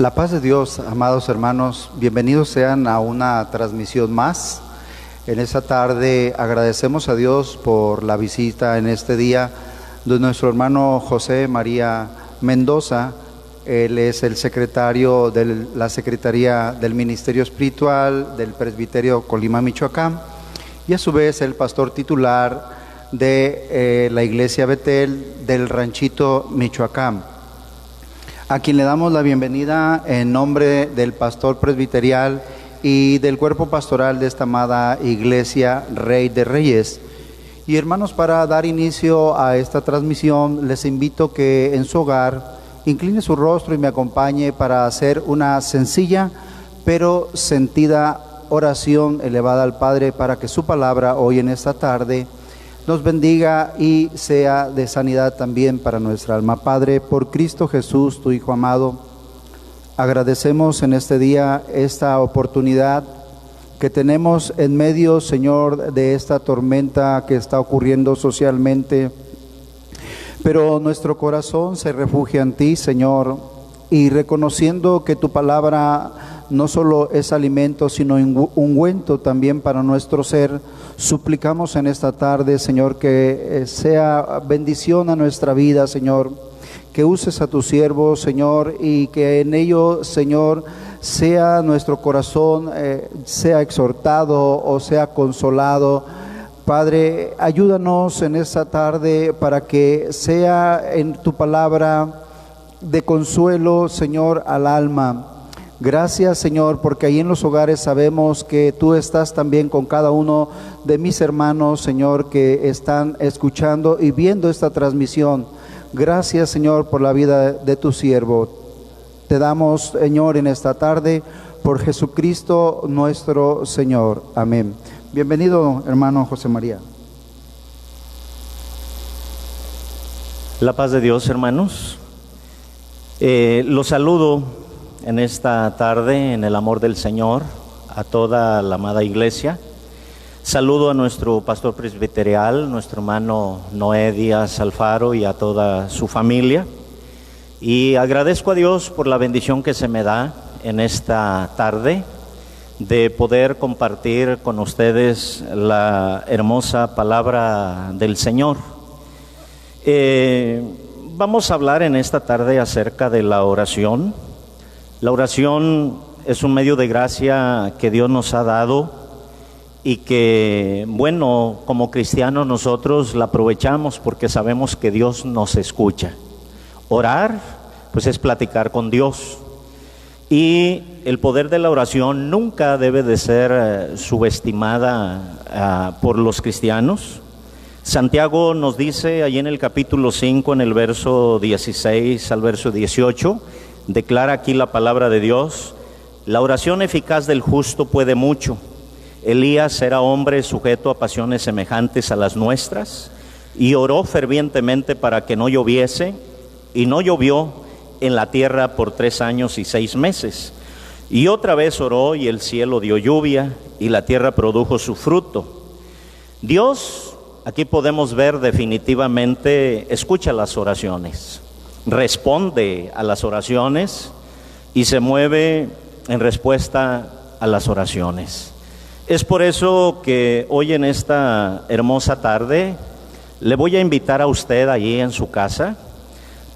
La paz de Dios, amados hermanos, bienvenidos sean a una transmisión más. En esta tarde agradecemos a Dios por la visita en este día de nuestro hermano José María Mendoza. Él es el secretario de la Secretaría del Ministerio Espiritual del Presbiterio Colima, Michoacán, y a su vez el pastor titular de la Iglesia Betel del Ranchito, Michoacán, a quien le damos la bienvenida en nombre del pastor presbiterial y del cuerpo pastoral de esta amada Iglesia Rey de Reyes. Y hermanos, para dar inicio a esta transmisión, les invito que en su hogar incline su rostro y me acompañe para hacer una sencilla pero sentida oración elevada al Padre para que su palabra hoy en esta tarde nos bendiga y sea de sanidad también para nuestra alma. Padre, por Cristo Jesús, tu Hijo amado, agradecemos en este día esta oportunidad que tenemos en medio, Señor, de esta tormenta que está ocurriendo socialmente, pero nuestro corazón se refugia en ti, Señor, y reconociendo que tu palabra no solo es alimento, sino ungüento también para nuestro ser, suplicamos en esta tarde, Señor, que sea bendición a nuestra vida, Señor, que uses a tu siervo, Señor, y que en ello, Señor, sea nuestro corazón, sea exhortado o sea consolado. Padre, ayúdanos en esta tarde para que sea en tu palabra de consuelo, Señor, al alma. Gracias, Señor, porque ahí en los hogares sabemos que tú estás también con cada uno de mis hermanos, Señor, que están escuchando y viendo esta transmisión. Gracias, Señor, por la vida de tu siervo. Te damos, Señor, en esta tarde, por Jesucristo nuestro Señor. Amén. Bienvenido, hermano José María. La paz de Dios, hermanos. Los saludo en esta tarde en el amor del Señor a toda la amada iglesia. Saludo a nuestro pastor presbiterial, nuestro hermano Noé Díaz Alfaro, y a toda su familia. Y agradezco a Dios por la bendición que se me da en esta tarde de poder compartir con ustedes la hermosa palabra del Señor. Vamos a hablar en esta tarde acerca de la oración. La oración es un medio de gracia que Dios nos ha dado y que, bueno, como cristianos nosotros la aprovechamos porque sabemos que Dios nos escucha. Orar, pues es platicar con Dios. Y el poder de la oración nunca debe de ser subestimada por los cristianos. Santiago nos dice allí en el capítulo 5, en el verso 16 al verso 18, declara aquí la palabra de Dios: la oración eficaz del justo puede mucho. Elías era hombre sujeto a pasiones semejantes a las nuestras, y oró fervientemente para que no lloviese, y no llovió en la tierra por 3 años y 6 meses. Y otra vez oró, y el cielo dio lluvia, y la tierra produjo su fruto. Dios, aquí podemos ver definitivamente, escucha las oraciones, responde a las oraciones y se mueve en respuesta a las oraciones. Es por eso que hoy en esta hermosa tarde le voy a invitar a usted allí en su casa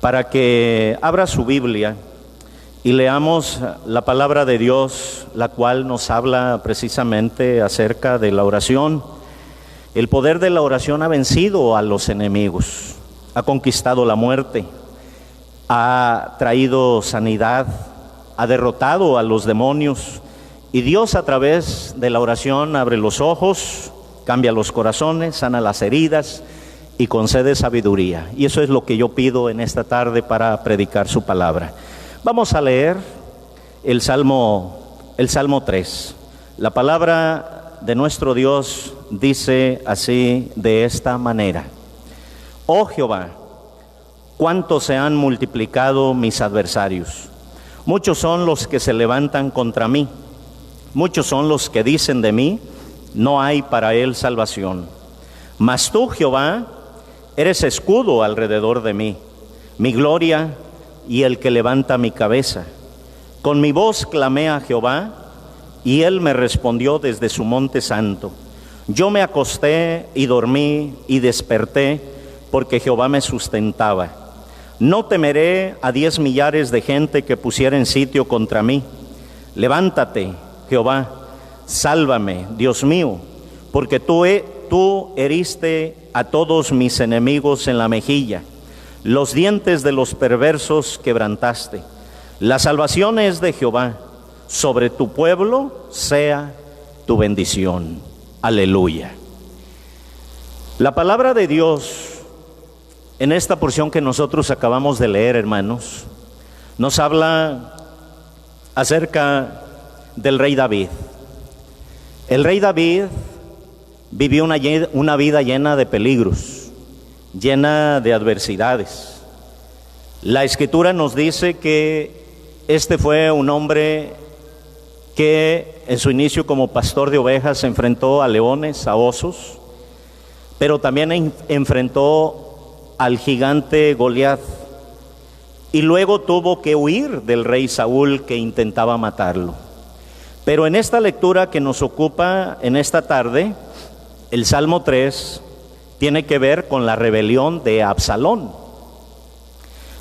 para que abra su Biblia y leamos la palabra de Dios, la cual nos habla precisamente acerca de la oración. El poder de la oración ha vencido a los enemigos, ha conquistado la muerte, ha traído sanidad, ha derrotado a los demonios, y Dios a través de la oración abre los ojos, cambia los corazones, sana las heridas y concede sabiduría. Y eso es lo que yo pido en esta tarde para predicar su palabra. Vamos a leer el Salmo 3. La palabra de nuestro Dios dice así, de esta manera: Oh Jehová, cuánto se han multiplicado mis adversarios. Muchos son los que se levantan contra mí. Muchos son los que dicen de mí: no hay para él salvación. Mas tú, Jehová, eres escudo alrededor de mí, mi gloria y el que levanta mi cabeza. Con mi voz clamé a Jehová, y él me respondió desde su monte santo. Yo me acosté y dormí y desperté, porque Jehová me sustentaba. No temeré a 10 millares de gente que pusieren sitio contra mí. Levántate, Jehová, sálvame, Dios mío, porque tú heriste a todos mis enemigos en la mejilla. Los dientes de los perversos quebrantaste. La salvación es de Jehová. Sobre tu pueblo sea tu bendición. Aleluya. La palabra de Dios en esta porción que nosotros acabamos de leer, hermanos, nos habla acerca del rey David. El rey David vivió una vida llena de peligros, llena de adversidades. La Escritura nos dice que este fue un hombre que en su inicio como pastor de ovejas se enfrentó a leones, a osos, pero también enfrentó al gigante Goliat, y luego tuvo que huir del rey Saúl que intentaba matarlo. Pero en esta lectura que nos ocupa en esta tarde, el Salmo 3 tiene que ver con la rebelión de Absalón.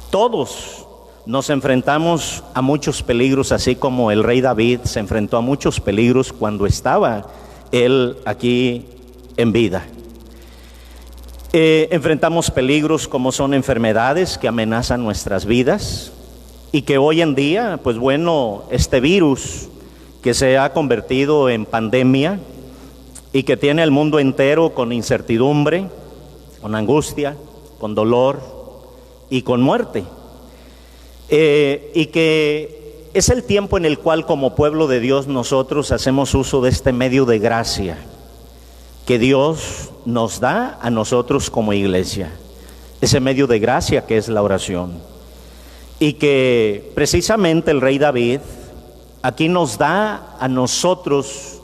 Todos nos enfrentamos a muchos peligros, así como el rey David se enfrentó a muchos peligros cuando estaba él aquí en vida. Enfrentamos peligros como son enfermedades que amenazan nuestras vidas, y que hoy en día, pues bueno, este virus que se ha convertido en pandemia y que tiene al mundo entero con incertidumbre, con angustia, con dolor y con muerte. Y que es el tiempo en el cual como pueblo de Dios nosotros hacemos uso de este medio de gracia que Dios nos da a nosotros como iglesia, ese medio de gracia que es la oración. Y que precisamente el rey David aquí nos da a nosotros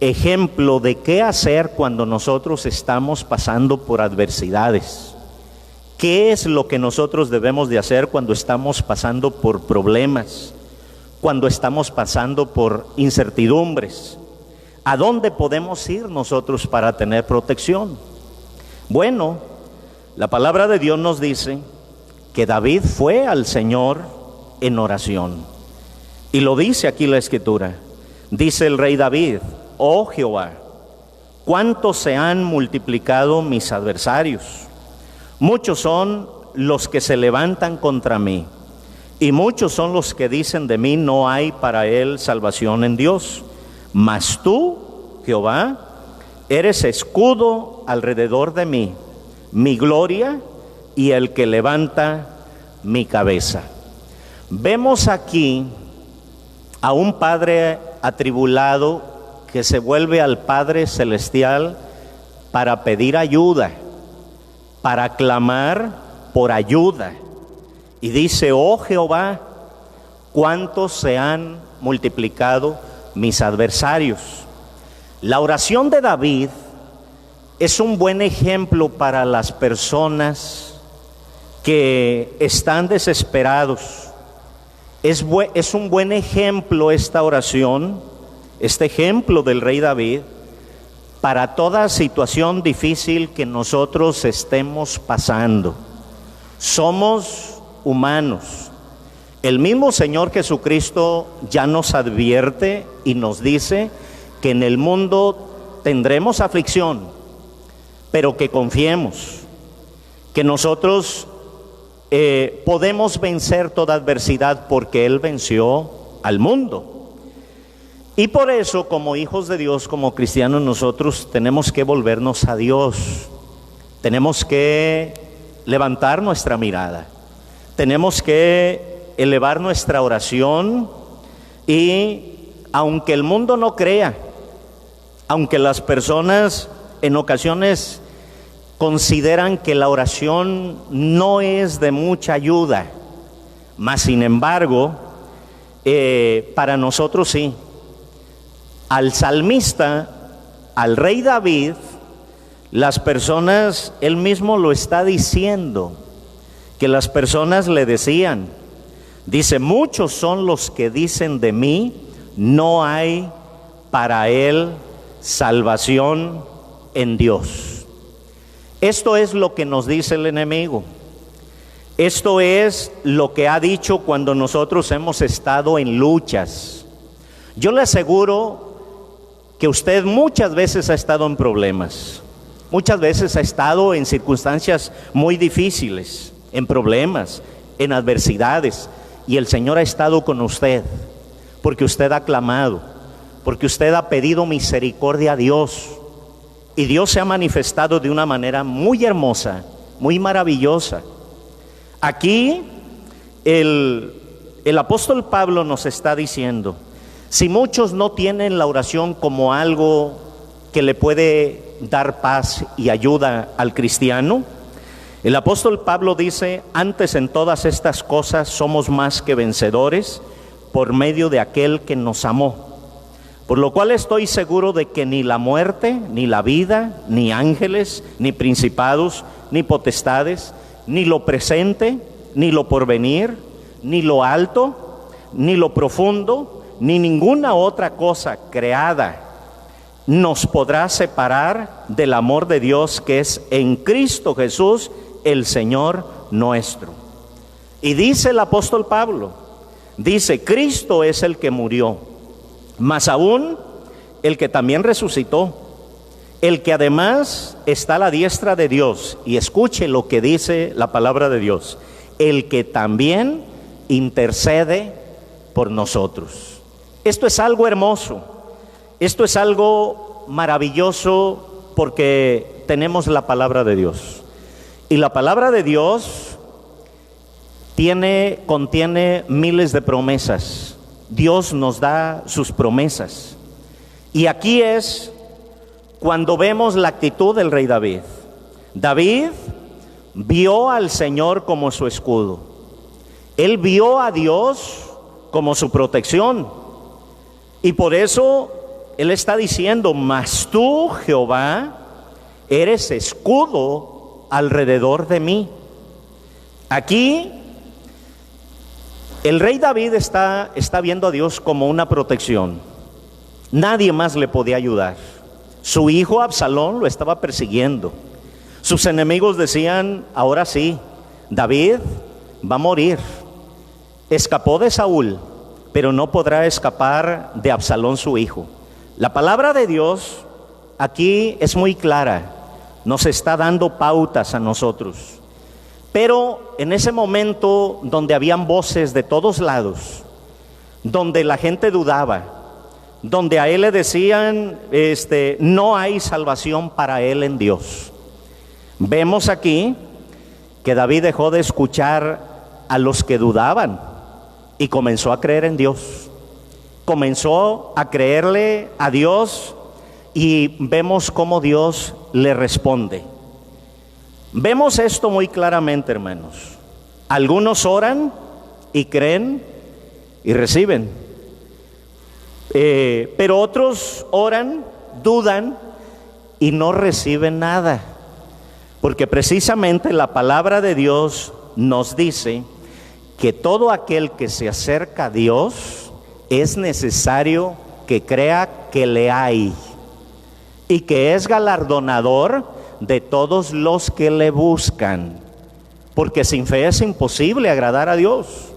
ejemplo de qué hacer cuando nosotros estamos pasando por adversidades. ¿Qué es lo que nosotros debemos de hacer cuando estamos pasando por problemas, cuando estamos pasando por incertidumbres? ¿A dónde podemos ir nosotros para tener protección? Bueno, la palabra de Dios nos dice que David fue al Señor en oración. Y lo dice aquí la Escritura. Dice el rey David: oh Jehová, cuánto se han multiplicado mis adversarios. Muchos son los que se levantan contra mí, y muchos son los que dicen de mí: no hay para él salvación en Dios. Mas tú, Jehová, eres escudo alrededor de mí, mi gloria y el que levanta mi cabeza. Vemos aquí a un padre atribulado que se vuelve al Padre Celestial para pedir ayuda, para clamar por ayuda. Y dice: oh Jehová, cuántos se han multiplicado mis adversarios. La oración de David es un buen ejemplo para las personas que están desesperados. Es un buen ejemplo esta oración, este ejemplo del rey David, para toda situación difícil que nosotros estemos pasando. Somos humanos. El mismo Señor Jesucristo ya nos advierte y nos dice que en el mundo tendremos aflicción, pero que confiemos, que nosotros podemos vencer toda adversidad porque Él venció al mundo. Y por eso, como hijos de Dios, como cristianos, nosotros tenemos que volvernos a Dios. Tenemos que levantar nuestra mirada. Tenemos que elevar nuestra oración, y aunque el mundo no crea, aunque las personas en ocasiones consideran que la oración no es de mucha ayuda, mas sin embargo, para nosotros sí. Al salmista, al rey David, las personas, él mismo lo está diciendo, que las personas le decían: Dice, muchos son los que dicen de mí, no hay para él salvación en Dios. Esto es lo que nos dice el enemigo. Esto es lo que ha dicho cuando nosotros hemos estado en luchas. Yo le aseguro que usted muchas veces ha estado en problemas. Muchas veces ha estado en circunstancias muy difíciles, en problemas, en adversidades. Y el Señor ha estado con usted, porque usted ha clamado, porque usted ha pedido misericordia a Dios. Y Dios se ha manifestado de una manera muy hermosa, muy maravillosa. Aquí el apóstol Pablo nos está diciendo, si muchos no tienen la oración como algo que le puede dar paz y ayuda al cristiano, el apóstol Pablo dice, antes en todas estas cosas somos más que vencedores por medio de aquel que nos amó. Por lo cual estoy seguro de que ni la muerte, ni la vida, ni ángeles, ni principados, ni potestades, ni lo presente, ni lo porvenir, ni lo alto, ni lo profundo, ni ninguna otra cosa creada nos podrá separar del amor de Dios que es en Cristo Jesús, el Señor nuestro. Y dice el apóstol Pablo, dice, Cristo es el que murió, mas aún el que también resucitó, el que además está a la diestra de Dios, y escuche lo que dice la palabra de Dios, el que también intercede por nosotros. Esto es algo hermoso, esto es algo maravilloso, porque tenemos la palabra de Dios. Y la palabra de Dios contiene miles de promesas. Dios nos da sus promesas. Y aquí es cuando vemos la actitud del rey David. David vio al Señor como su escudo. Él vio a Dios como su protección. Y por eso él está diciendo, mas tú, Jehová, eres escudo alrededor de mí. Aquí el rey David está viendo a Dios como una protección. Nadie más le podía ayudar. Su hijo Absalón lo estaba persiguiendo. Sus enemigos decían, ahora sí, David va a morir. Escapó de Saúl, pero no podrá escapar de Absalón su hijo. La palabra de Dios aquí es muy clara. Nos está dando pautas a nosotros. Pero en ese momento donde habían voces de todos lados, donde la gente dudaba, donde a él le decían, no hay salvación para él en Dios. Vemos aquí que David dejó de escuchar a los que dudaban y comenzó a creer en Dios. Comenzó a creerle a Dios. Y vemos cómo Dios le responde. Vemos esto muy claramente, hermanos. Algunos oran y creen y reciben. Pero otros oran, dudan y no reciben nada. Porque precisamente la palabra de Dios nos dice que todo aquel que se acerca a Dios es necesario que crea que le hay. Y que es galardonador de todos los que le buscan, porque sin fe es imposible agradar a Dios.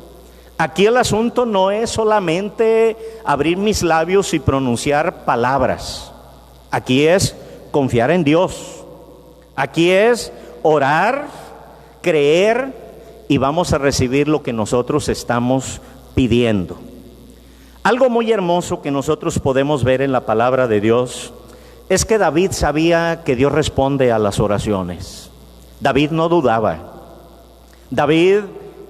Aquí el asunto no es solamente abrir mis labios y pronunciar palabras. Aquí es confiar en Dios. Aquí es orar, creer, y vamos a recibir lo que nosotros estamos pidiendo. Algo muy hermoso que nosotros podemos ver en la palabra de Dios es que David sabía que Dios responde a las oraciones. David no dudaba. David,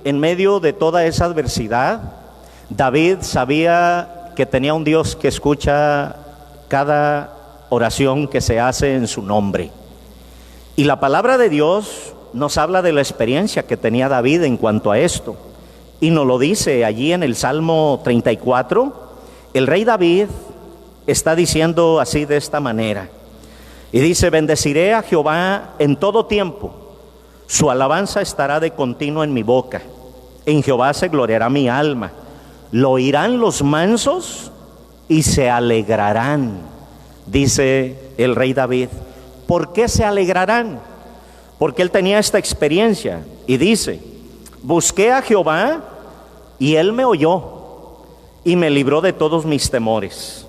en medio de toda esa adversidad, David sabía que tenía un Dios que escucha cada oración que se hace en su nombre. Y la palabra de Dios nos habla de la experiencia que tenía David en cuanto a esto. Y nos lo dice allí en el Salmo 34, el rey David está diciendo así, de esta manera, y dice, bendeciré a Jehová en todo tiempo, su alabanza estará de continuo en mi boca. En Jehová se gloriará mi alma. Lo oirán los mansos y se alegrarán, dice el rey David. ¿Por qué se alegrarán? Porque él tenía esta experiencia y dice: busqué a Jehová y él me oyó y me libró de todos mis temores.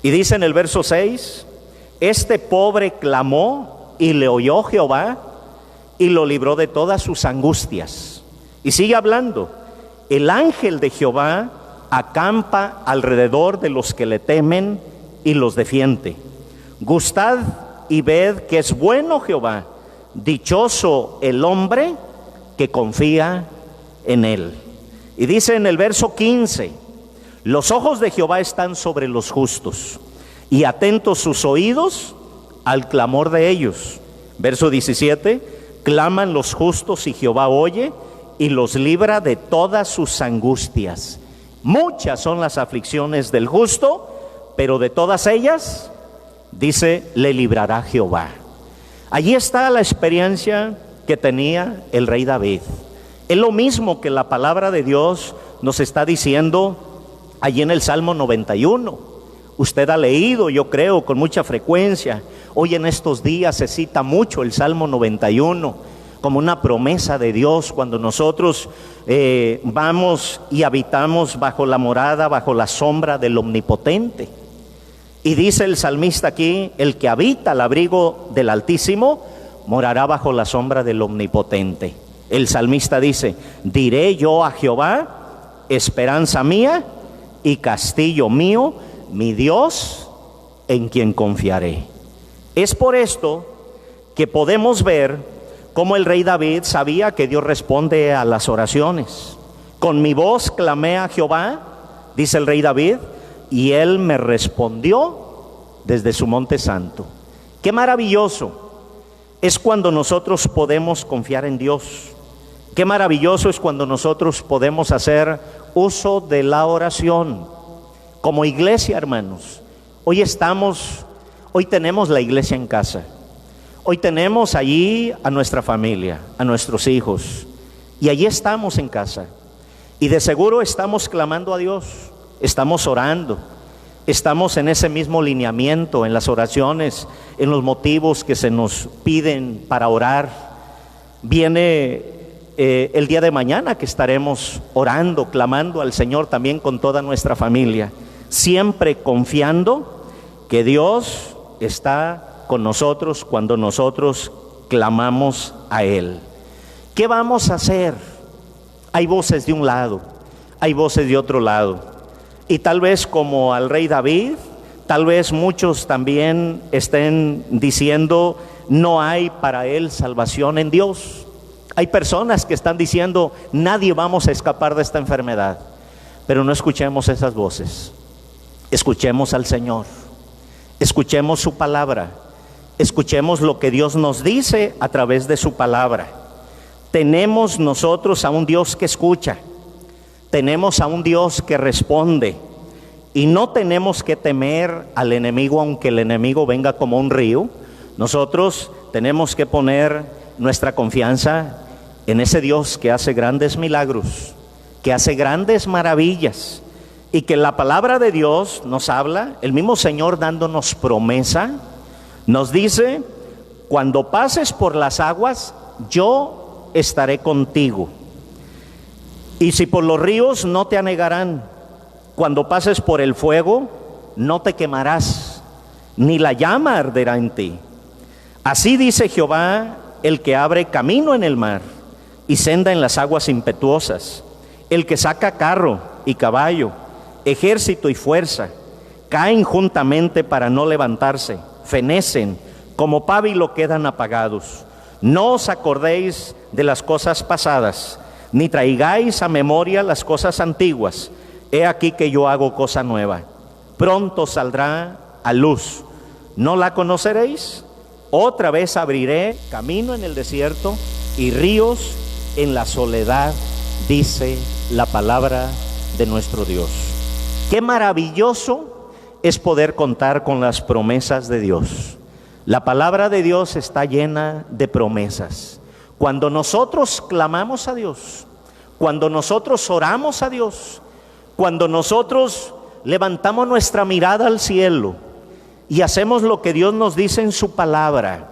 Y dice en el verso 6: este pobre clamó y le oyó Jehová y lo libró de todas sus angustias. Y sigue hablando: el ángel de Jehová acampa alrededor de los que le temen y los defiende. Gustad y ved que es bueno Jehová, dichoso el hombre que confía en él. Y dice en el verso 15: los ojos de Jehová están sobre los justos y atentos sus oídos al clamor de ellos. Verso 17: claman los justos y Jehová oye y los libra de todas sus angustias. Muchas son las aflicciones del justo, pero de todas ellas, dice, le librará Jehová. Allí está la experiencia que tenía el rey David. Es lo mismo que la palabra de Dios nos está diciendo allí en el Salmo 91. Usted ha leído, yo creo, con mucha frecuencia. Hoy en estos días se cita mucho el Salmo 91 como una promesa de Dios cuando nosotros vamos y habitamos bajo la morada, bajo la sombra del Omnipotente. Y dice el salmista aquí: el que habita al abrigo del Altísimo morará bajo la sombra del Omnipotente. El salmista dice: diré yo a Jehová, esperanza mía y castillo mío, mi Dios en quien confiaré. Es por esto que podemos ver cómo el rey David sabía que Dios responde a las oraciones. Con mi voz clamé a Jehová, dice el rey David, y él me respondió desde su monte santo. Qué maravilloso es cuando nosotros podemos confiar en Dios. Qué maravilloso es cuando nosotros podemos hacer uso de la oración. Como iglesia, hermanos, hoy tenemos la iglesia en casa. Hoy tenemos allí a nuestra familia, a nuestros hijos, y allí estamos en casa. Y de seguro estamos clamando a Dios, estamos orando, estamos en ese mismo lineamiento, en las oraciones, en los motivos que se nos piden para orar. Viene el día de mañana que estaremos orando, clamando al Señor también con toda nuestra familia, siempre confiando que Dios está con nosotros cuando nosotros clamamos a Él. ¿Qué vamos a hacer? Hay voces de un lado, hay voces de otro lado, y tal vez como al rey David, tal vez muchos también estén diciendo: no hay para él salvación en Dios. Hay personas que están diciendo: nadie vamos a escapar de esta enfermedad. Pero no escuchemos esas voces, escuchemos al Señor, escuchemos su palabra. Escuchemos lo que Dios nos dice a través de su palabra. Tenemos nosotros a un Dios que escucha, tenemos a un Dios que responde, y no tenemos que temer al enemigo, aunque el enemigo venga como un río. Nosotros tenemos que poner nuestra confianza en ese Dios que hace grandes milagros, que hace grandes maravillas, y que la palabra de Dios nos habla, el mismo Señor dándonos promesa. Nos dice: cuando pases por las aguas, yo estaré contigo. Y si por los ríos, no te anegarán. Cuando pases por el fuego, no te quemarás, ni la llama arderá en ti. Así dice Jehová, el que abre camino en el mar y senda en las aguas impetuosas, el que saca carro y caballo, ejército y fuerza, caen juntamente para no levantarse, fenecen, como pábilo quedan apagados. No os acordéis de las cosas pasadas, ni traigáis a memoria las cosas antiguas. He aquí que yo hago cosa nueva. Pronto saldrá a luz. ¿No la conoceréis? Otra vez abriré camino en el desierto y ríos en la soledad, dice la palabra de nuestro Dios. Qué maravilloso es poder contar con las promesas de Dios. La palabra de Dios está llena de promesas. Cuando nosotros clamamos a Dios, Cuando nosotros oramos a Dios, cuando nosotros levantamos nuestra mirada al cielo y hacemos lo que Dios nos dice en su palabra,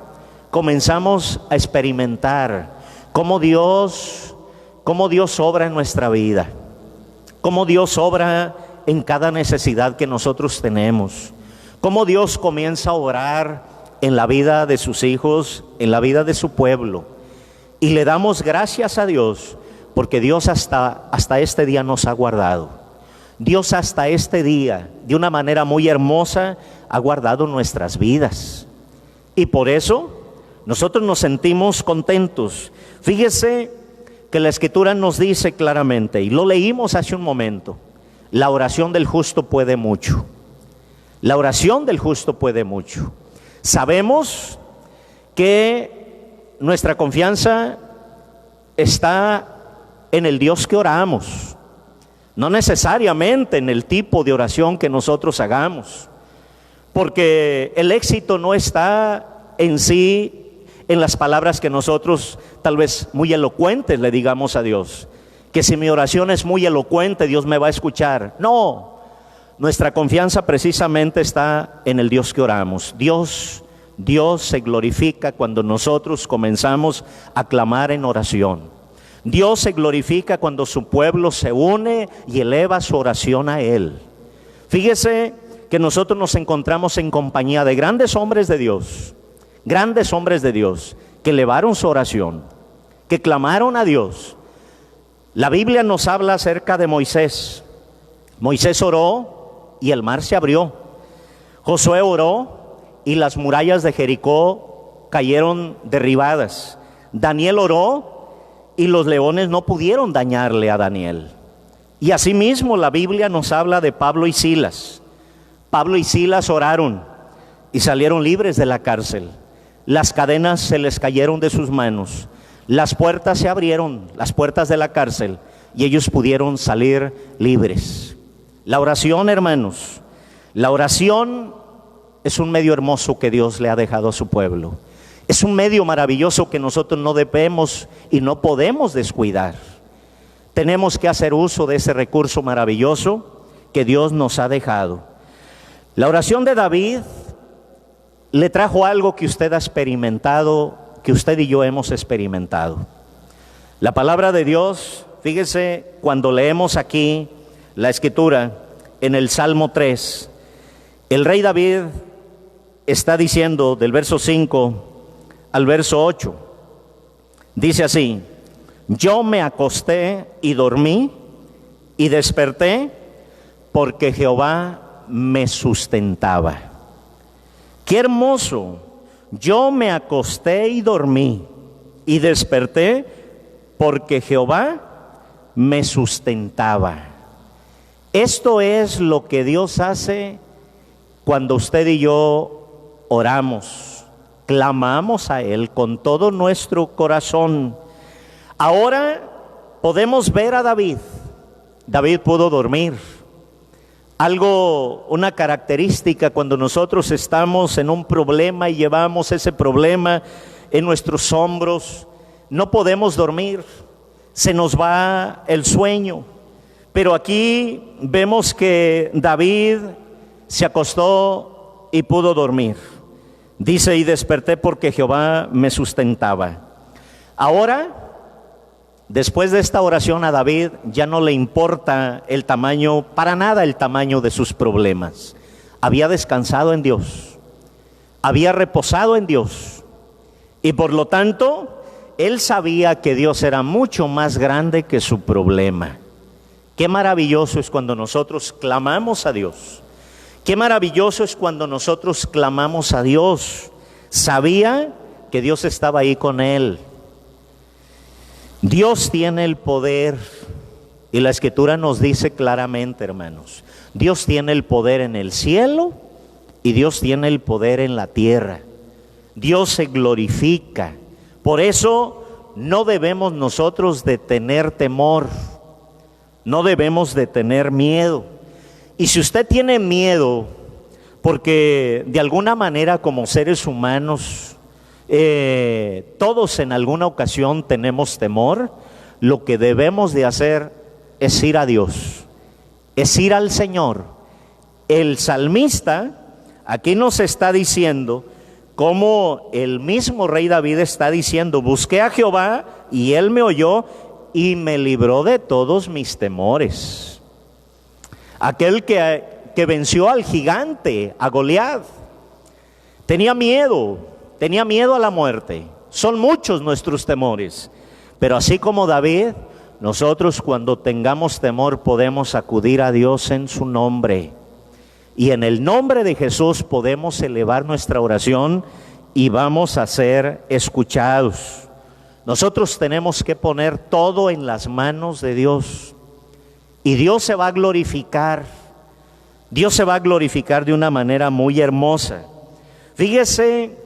comenzamos a experimentar cómo Dios obra en nuestra vida, cómo Dios obra en cada necesidad que nosotros tenemos, cómo Dios comienza a obrar en la vida de sus hijos, en la vida de su pueblo. Y le damos gracias a Dios porque Dios hasta este día nos ha guardado. Dios hasta este día, de una manera muy hermosa, ha guardado nuestras vidas. Y por eso nosotros nos sentimos contentos. Fíjese que la Escritura nos dice claramente, y lo leímos hace un momento, la oración del justo puede mucho. La oración del justo puede mucho. Sabemos que nuestra confianza está en el Dios que oramos, no necesariamente en el tipo de oración que nosotros hagamos, porque el éxito no está en sí en las palabras que nosotros tal vez muy elocuentes le digamos a Dios, que si mi oración es muy elocuente Dios me va a escuchar. No, nuestra confianza precisamente está en el Dios que oramos. Dios se glorifica cuando nosotros comenzamos a clamar en oración. Dios se glorifica cuando su pueblo se une y eleva su oración a Él. Fíjese que nosotros nos encontramos en compañía de grandes hombres de Dios, que elevaron su oración, que clamaron a Dios. La Biblia nos habla acerca de Moisés. Moisés oró y el mar se abrió. Josué oró y las murallas de Jericó cayeron derribadas. Daniel oró y los leones no pudieron dañarle a Daniel. Y asimismo la Biblia nos habla de Pablo y Silas. Pablo y Silas oraron y salieron libres de la cárcel. Las cadenas se les cayeron de sus manos. Las puertas se abrieron, las puertas de la cárcel, y ellos pudieron salir libres. La oración, hermanos, la oración es un medio hermoso que Dios le ha dejado a su pueblo. Es un medio maravilloso que nosotros no debemos y no podemos descuidar. Tenemos que hacer uso de ese recurso maravilloso que Dios nos ha dejado. La oración de David le trajo algo que usted ha experimentado, que usted y yo hemos experimentado. La palabra de Dios, fíjese, cuando leemos aquí la Escritura en el Salmo 3, el rey David está diciendo del verso 5 al verso 8, dice así: yo me acosté y dormí y desperté porque Jehová me sustentaba. Qué hermoso. Yo me acosté y dormí y desperté porque Jehová me sustentaba. Esto es lo que Dios hace cuando usted y yo oramos, clamamos a Él con todo nuestro corazón. Ahora podemos ver a David. David pudo dormir. Una característica cuando nosotros estamos en un problema y llevamos ese problema en nuestros hombros, no podemos dormir, se nos va el sueño. Pero aquí vemos que David se acostó y pudo dormir. Dice: y desperté porque Jehová me sustentaba. Ahora, después de esta oración, a David ya no le importa el tamaño, para nada el tamaño de sus problemas. Había descansado en Dios, había reposado en Dios, y por lo tanto, él sabía que Dios era mucho más grande que su problema. Qué maravilloso es cuando nosotros clamamos a Dios. Qué maravilloso es cuando nosotros clamamos a Dios. Sabía que Dios estaba ahí con él. Dios tiene el poder, y la Escritura nos dice claramente, hermanos, Dios tiene el poder en el cielo y Dios tiene el poder en la tierra. Dios se glorifica. Por eso no debemos nosotros de tener temor, no debemos de tener miedo. Y si usted tiene miedo, porque de alguna manera como seres humanos, todos en alguna ocasión tenemos temor, lo que debemos de hacer es ir a Dios, es ir al Señor. El salmista aquí nos está diciendo, como el mismo rey David está diciendo: busqué a Jehová y Él me oyó y me libró de todos mis temores. Aquel que venció al gigante, a Goliat, tenía miedo a la muerte. Son muchos nuestros temores, pero así como David, nosotros cuando tengamos temor podemos acudir a Dios en su nombre. Y en el nombre de Jesús podemos elevar nuestra oración y vamos a ser escuchados. Nosotros tenemos que poner todo en las manos de Dios. Y Dios se va a glorificar. Dios se va a glorificar de una manera muy hermosa. Fíjese,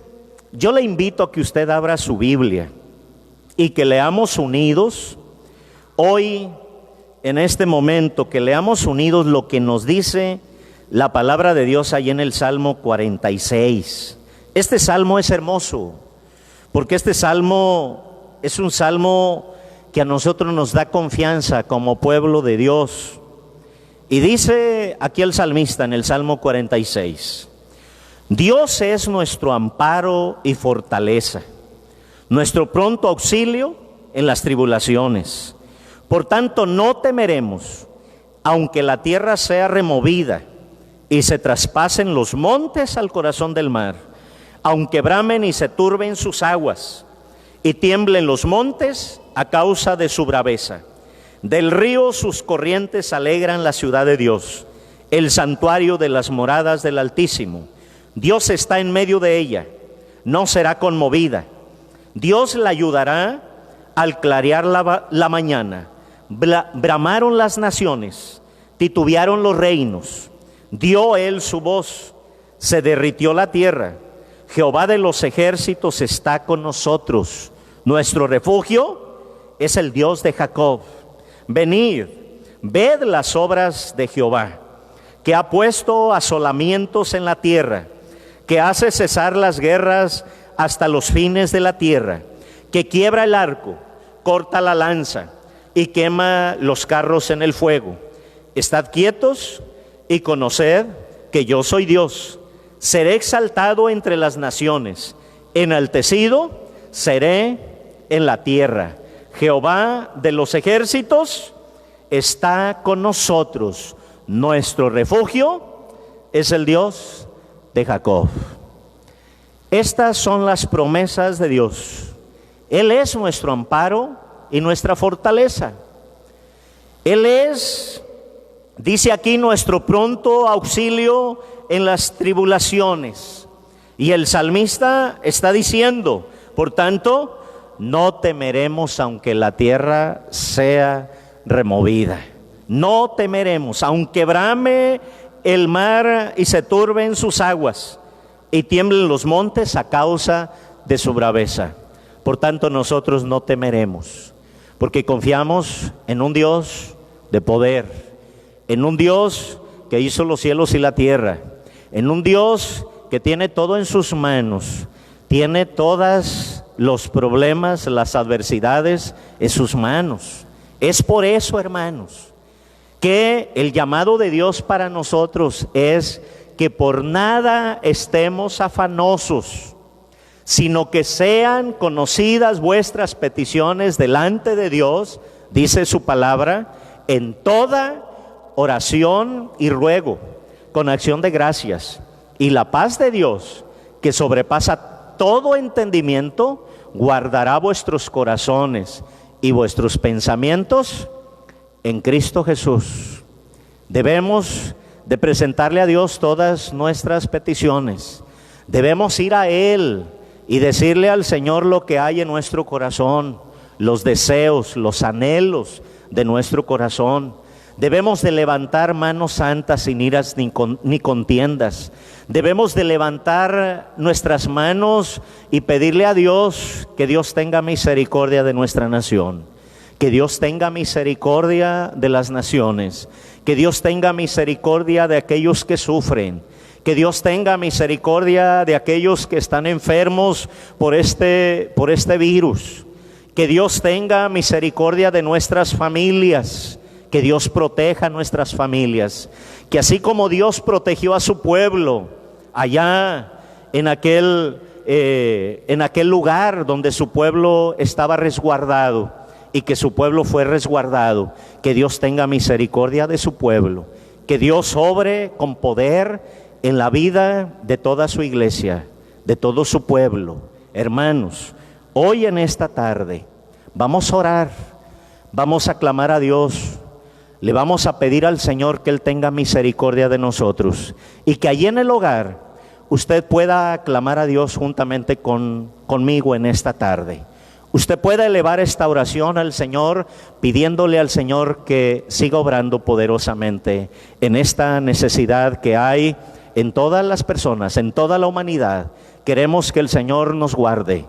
yo le invito a que usted abra su Biblia y que leamos unidos. Hoy, en este momento, que leamos unidos lo que nos dice la palabra de Dios ahí en el Salmo 46. Este salmo es hermoso, porque este salmo es un salmo que a nosotros nos da confianza como pueblo de Dios. Y dice aquí el salmista en el Salmo 46: Dios es nuestro amparo y fortaleza, nuestro pronto auxilio en las tribulaciones. Por tanto, no temeremos, aunque la tierra sea removida y se traspasen los montes al corazón del mar, aunque bramen y se turben sus aguas, y tiemblen los montes a causa de su braveza. Del río sus corrientes alegran la ciudad de Dios, el santuario de las moradas del Altísimo. Dios está en medio de ella, no será conmovida. Dios la ayudará al clarear la mañana. Bramaron las naciones, titubearon los reinos. Dio él su voz, se derritió la tierra. Jehová de los ejércitos está con nosotros. Nuestro refugio es el Dios de Jacob. Venid, ved las obras de Jehová, que ha puesto asolamientos en la tierra, que hace cesar las guerras hasta los fines de la tierra, que quiebra el arco, corta la lanza y quema los carros en el fuego. Estad quietos y conoced que yo soy Dios. Seré exaltado entre las naciones, enaltecido seré en la tierra. Jehová de los ejércitos está con nosotros. Nuestro refugio es el Dios de Jacob. Estas son las promesas de Dios. Él es nuestro amparo y nuestra fortaleza. Él es, dice aquí, nuestro pronto auxilio en las tribulaciones. Y el salmista está diciendo, por tanto, no temeremos aunque la tierra sea removida. No temeremos, aunque brame el mar y se turben sus aguas y tiemblen los montes a causa de su braveza. Por tanto, nosotros no temeremos, porque confiamos en un Dios de poder, en un Dios que hizo los cielos y la tierra, en un Dios que tiene todo en sus manos, tiene todos los problemas, las adversidades en sus manos. Es por eso, hermanos, que el llamado de Dios para nosotros es que por nada estemos afanosos, sino que sean conocidas vuestras peticiones delante de Dios, dice su palabra, en toda oración y ruego, con acción de gracias. Y la paz de Dios, que sobrepasa todo entendimiento, guardará vuestros corazones y vuestros pensamientos en Cristo Jesús. Debemos de presentarle a Dios todas nuestras peticiones. Debemos ir a Él y decirle al Señor lo que hay en nuestro corazón, los deseos, los anhelos de nuestro corazón. Debemos de levantar manos santas sin iras ni contiendas. Debemos de levantar nuestras manos y pedirle a Dios que Dios tenga misericordia de nuestra nación, que Dios tenga misericordia de las naciones, que Dios tenga misericordia de aquellos que sufren, que Dios tenga misericordia de aquellos que están enfermos por este virus, Que Dios tenga misericordia de nuestras familias, que Dios proteja nuestras familias, que así como Dios protegió a su pueblo allá en aquel lugar donde su pueblo estaba resguardado y que su pueblo fue resguardado, que Dios tenga misericordia de su pueblo, que Dios obre con poder en la vida de toda su iglesia, de todo su pueblo. Hermanos, hoy en esta tarde vamos a orar, vamos a clamar a Dios, le vamos a pedir al Señor que Él tenga misericordia de nosotros y que allí en el hogar usted pueda clamar a Dios juntamente conmigo en esta tarde. Usted puede elevar esta oración al Señor, pidiéndole al Señor que siga obrando poderosamente en esta necesidad que hay en todas las personas, en toda la humanidad. Queremos que el Señor nos guarde,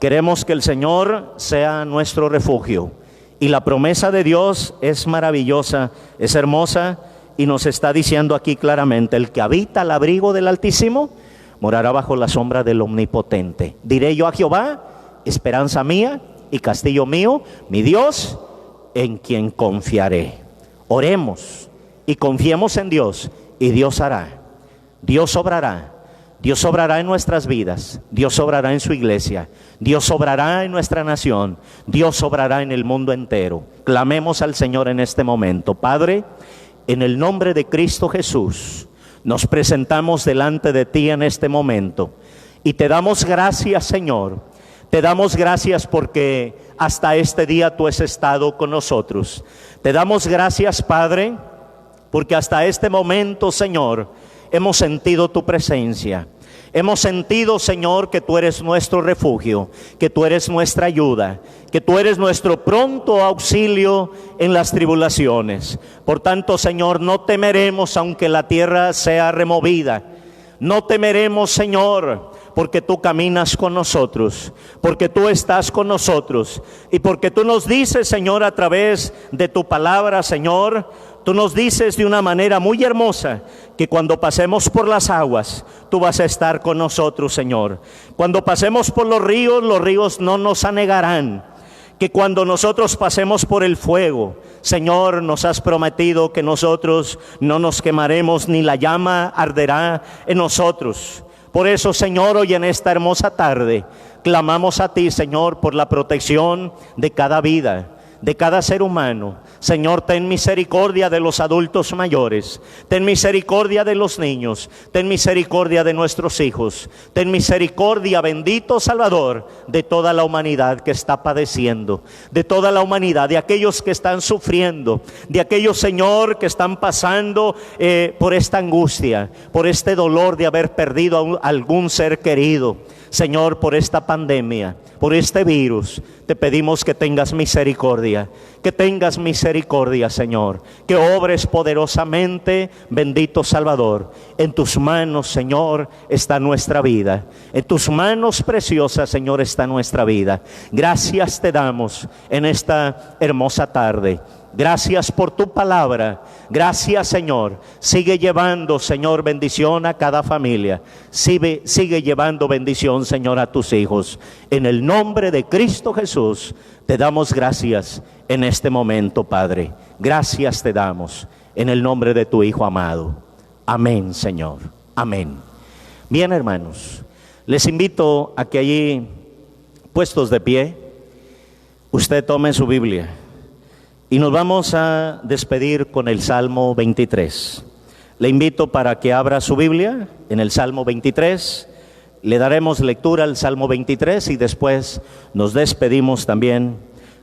queremos que el Señor sea nuestro refugio. Y la promesa de Dios es maravillosa, es hermosa, y nos está diciendo aquí claramente: el que habita al abrigo del Altísimo morará bajo la sombra del Omnipotente. Diré yo a Jehová, esperanza mía y castillo mío, mi Dios, en quien confiaré. Oremos y confiemos en Dios, y Dios hará. Dios obrará. Dios obrará en nuestras vidas, Dios obrará en su iglesia, Dios obrará en nuestra nación, Dios obrará en el mundo entero. Clamemos al Señor en este momento. Padre, en el nombre de Cristo Jesús, nos presentamos delante de ti en este momento y te damos gracias, Señor. Te damos gracias porque hasta este día tú has estado con nosotros. Te damos gracias, Padre, porque hasta este momento, Señor, hemos sentido tu presencia. Hemos sentido, Señor, que tú eres nuestro refugio, que tú eres nuestra ayuda, que tú eres nuestro pronto auxilio en las tribulaciones. Por tanto, Señor, no temeremos aunque la tierra sea removida. No temeremos, Señor, porque tú caminas con nosotros, porque tú estás con nosotros y porque tú nos dices, Señor, a través de tu palabra, Señor, tú nos dices de una manera muy hermosa que cuando pasemos por las aguas, tú vas a estar con nosotros, Señor. Cuando pasemos por los ríos no nos anegarán. Que cuando nosotros pasemos por el fuego, Señor, nos has prometido que nosotros no nos quemaremos, ni la llama arderá en nosotros. Por eso, Señor, hoy en esta hermosa tarde, clamamos a ti, Señor, por la protección de cada vida, de cada ser humano. Señor, ten misericordia de los adultos mayores, ten misericordia de los niños, ten misericordia de nuestros hijos, ten misericordia, bendito Salvador, de toda la humanidad que está padeciendo, de toda la humanidad, de aquellos que están sufriendo, de aquellos, Señor, que están pasando por esta angustia, por este dolor de haber perdido a algún ser querido. Señor, por esta pandemia, por este virus, te pedimos que tengas misericordia, Señor, que obres poderosamente, bendito Salvador. En tus manos, Señor, está nuestra vida. En tus manos preciosas, Señor, está nuestra vida. Gracias te damos en esta hermosa tarde. Gracias por tu palabra. Gracias, Señor. Sigue llevando, Señor, bendición a cada familia. Sigue llevando bendición, Señor, a tus hijos. En el nombre de Cristo Jesús, te damos gracias en este momento, Padre. Gracias te damos en el nombre de tu Hijo amado. Amén, Señor. Amén. Bien, hermanos, les invito a que allí, puestos de pie, usted tome su Biblia. Y nos vamos a despedir con el Salmo 23. Le invito para que abra su Biblia en el Salmo 23. Le daremos lectura al Salmo 23 y después nos despedimos también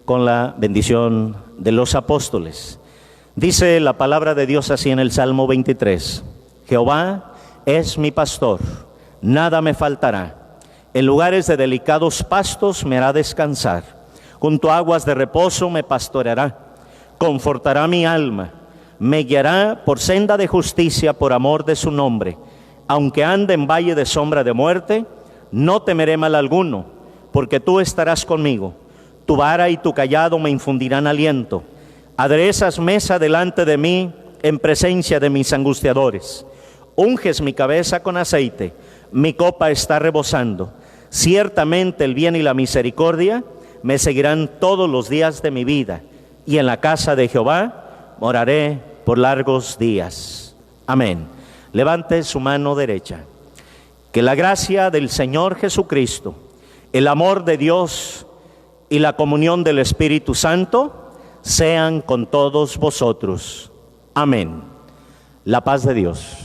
con la bendición de los apóstoles. Dice la palabra de Dios así en el Salmo 23. Jehová es mi pastor, nada me faltará. En lugares de delicados pastos me hará descansar. Junto a aguas de reposo me pastoreará. Confortará mi alma, me guiará por senda de justicia por amor de su nombre. Aunque ande en valle de sombra de muerte, no temeré mal alguno, porque tú estarás conmigo. Tu vara y tu cayado me infundirán aliento. Aderezas mesa delante de mí en presencia de mis angustiadores. Unges mi cabeza con aceite, mi copa está rebosando. Ciertamente el bien y la misericordia me seguirán todos los días de mi vida, y en la casa de Jehová moraré por largos días. Amén. Levante su mano derecha. Que la gracia del Señor Jesucristo, el amor de Dios y la comunión del Espíritu Santo sean con todos vosotros. Amén. La paz de Dios.